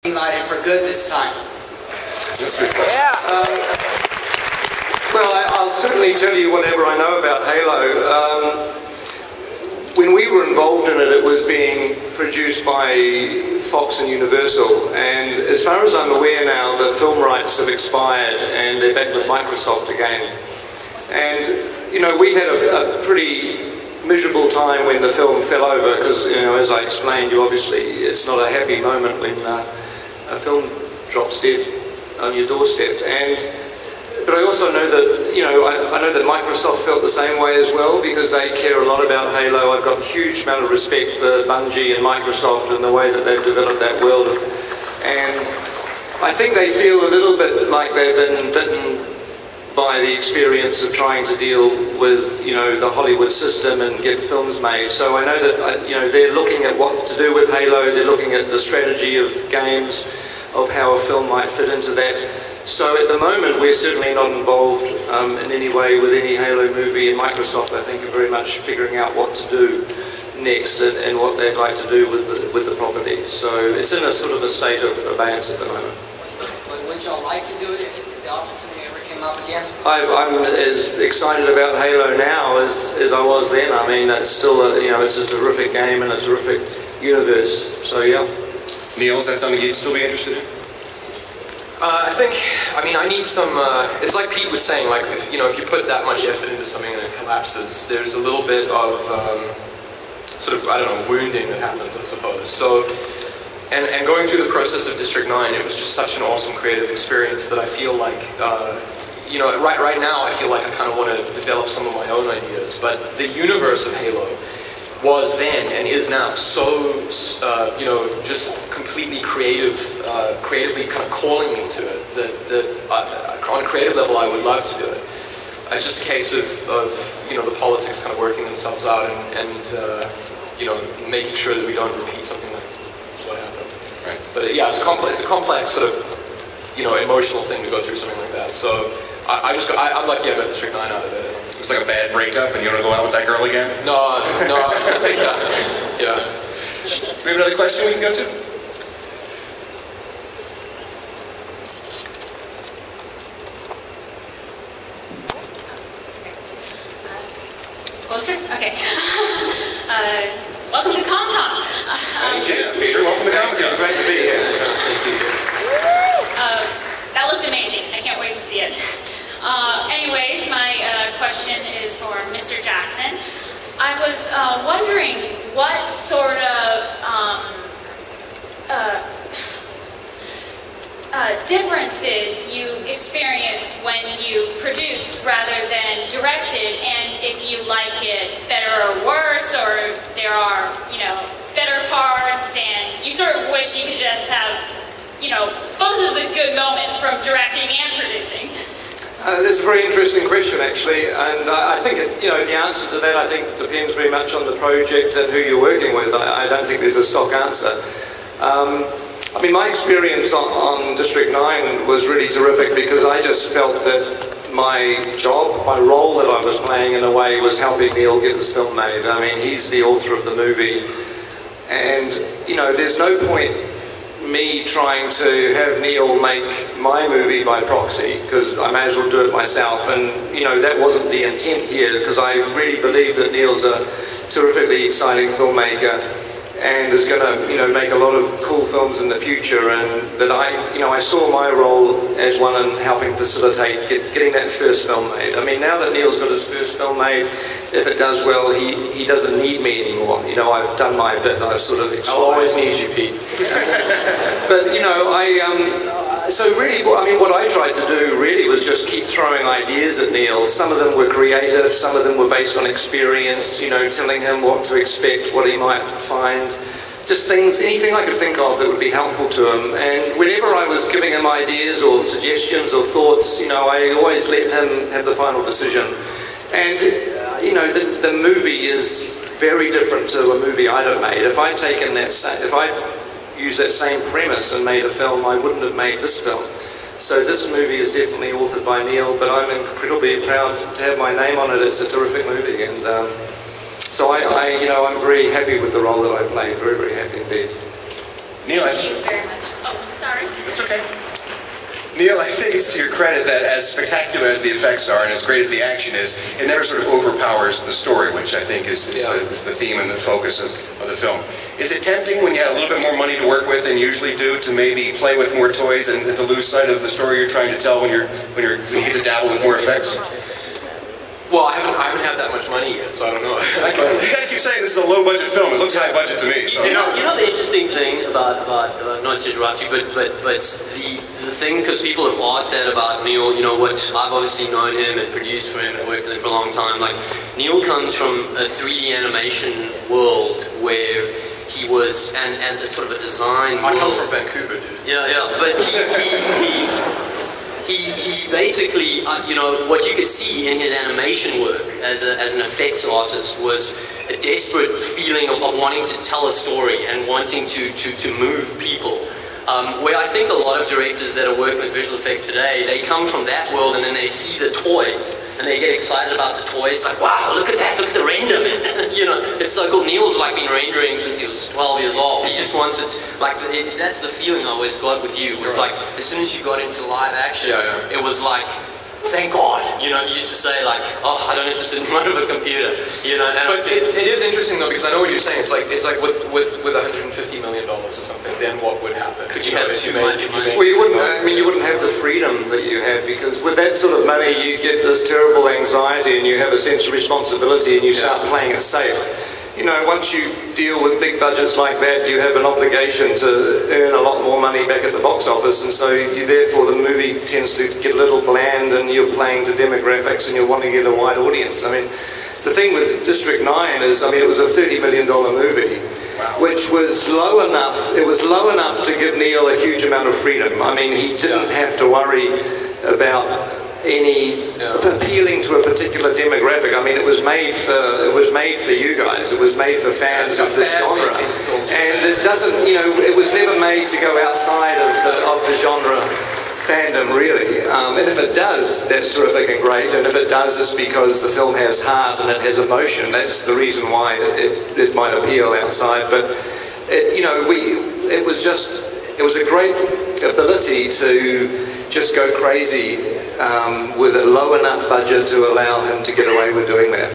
greenlighted for good this time? That's a good question. Yeah. Well, I'll certainly tell you whatever I know about Halo. When we were involved in it, it was being produced by Fox and Universal, and as far as I'm aware now, the film rights have expired and they're back with Microsoft again. And, you know, we had a pretty miserable time when the film fell over because, you know, as I explained, it's not a happy moment when a film drops dead on your doorstep. But I also know that, you know, I know that Microsoft felt the same way as well because they care a lot about Halo. I've got a huge amount of respect for Bungie and Microsoft and the way that they've developed that world. And I think they feel a little bit like they've been bitten by the experience of trying to deal with, you know, the Hollywood system and get films made. So I know that, you know, they're looking at what to do with Halo. They're looking at the strategy of games, of how a film might fit into that. So at the moment, we're certainly not involved in any way with any Halo movie, and Microsoft, I think, are very much figuring out what to do next and what they'd like to do with the property. So it's in a sort of a state of abeyance at the moment. Would y'all like to do it if the opportunity ever came up again? I'm as excited about Halo now as I was then. I mean, it's still, you know, it's a terrific game and a terrific universe. So yeah. Neil, is that something you'd still be interested in? I need some, it's like Pete was saying, like, if you put that much effort into something and it collapses, there's a little bit of, wounding that happens, I suppose. So, and going through the process of District 9, it was just such an awesome creative experience that I feel like, right now I feel like I kind of want to develop some of my own ideas, but the universe of Halo was then and is now so, just completely creatively kind of calling me to it that on a creative level I would love to do it. It's just a case of the politics kind of working themselves out and making sure that we don't repeat something like what happened. Right. But it's a complex sort of emotional thing to go through something like that. So I'm lucky I got District 9 out of it. It's like a bad breakup and you want to go out with that girl again? No. Yeah. Do we have another question we can go to? Closer? Okay. Welcome to Comic-Con. Yeah, Peter, welcome to Comic-Con. Great to be here. That looked amazing. I can't wait to see it. Anyways, my question is for Mr. Jackson. I was wondering what sort of differences you experienced when you produced rather than directed, and if you like it better or worse, or there are, better parts, and you sort of wish you could just have, both of the good moments from directing and producing. That's a very interesting question, actually, and I think the answer to that, I think, depends very much on the project and who you're working with. I don't think there's a stock answer. My experience on District 9 was really terrific because I just felt that my job, my role that I was playing in a way was helping Neil get this film made. I mean, he's the author of the movie, and, there's no point me trying to have Neil make my movie by proxy because I may as well do it myself, and that wasn't the intent here because I really believe that Neil's a terrifically exciting filmmaker and is going to make a lot of cool films in the future, and that I saw my role as one in helping facilitate getting that first film made. I mean, now that Neil's got his first film made, if it does well, he doesn't need me anymore. I've done my bit. I've sort of expired. I'll always need you, Pete. But so really, what I tried to do really was just keep throwing ideas at Neil. Some of them were creative, some of them were based on experience. Telling him what to expect, what he might find. Just things, anything I could think of that would be helpful to him. And whenever I was giving him ideas or suggestions or thoughts, I always let him have the final decision. And, the movie is very different to a movie I'd have made. If I'd taken if I'd used that same premise and made a film, I wouldn't have made this film. So this movie is definitely authored by Neil, but I'm incredibly proud to have my name on it. It's a terrific movie, and so I'm very happy with the role that I played. Very, very happy indeed. Neil, Thank you very much. Oh, sorry. Neil, I think it's to your credit that as spectacular as the effects are and as great as the action is, it never sort of overpowers the story, which I think is the theme and the focus of the film. Is it tempting when you have a little bit more money to work with than you usually do to maybe play with more toys and to lose sight of the story you're trying to tell when you get to dabble with more effects? Well, I haven't had that much money yet, so I don't know. You guys keep saying this is a low-budget film. It looks high budget to me. So. You know the interesting thing about not to interrupt you, but the thing, because people have asked that about Neil. You know what? I've obviously known him and produced for him and worked with him for a long time. Like Neil comes from a 3D animation world where he was and a sort of a design. I come from Vancouver, dude. Yeah, but he basically, you know, what you could see in his animation work as an effects artist was a desperate feeling of wanting to tell a story and wanting to move people. Where I think a lot of directors that are working with visual effects today, they come from that world and then they see the toys and they get excited about the toys, like, wow, look at that, look at the render, man. You know, it's so cool. Neil's like been rendering since he was 12 years old. He just wants it, like, that's the feeling I always got with you. It was like, as soon as you got into live action, it was like, thank God. You know, he used to say like, oh, I don't have to sit in front of a computer. You know, and but it is interesting though, because I know what you're saying. It's like with $150 million or something, then what would happen? Could you have too much? Well, you wouldn't. I mean, you wouldn't have the freedom that you have, because with that sort of money, you get this terrible anxiety, and you have a sense of responsibility, and you start playing it safe. You know, once you deal with big budgets like that, you have an obligation to earn a lot more money back at the box office, and so therefore the movie tends to get a little bland, and you're playing to demographics, and you're wanting to get a wide audience. I mean, the thing with District 9 is, I mean, it was a $30 million movie, which was low enough. It was low enough to give Neil a huge amount of freedom. I mean, he didn't have to worry about any appealing to a particular demographic. I mean, it was made for you guys. It was made for fans of this genre, and it doesn't. You know, it was never made to go outside of the genre fandom, really. And if it does, that's terrific and great. And if it does, it's because the film has heart and it has emotion. That's the reason why it might appeal outside. But it was a great ability to just go crazy with a low enough budget to allow him to get away with doing that.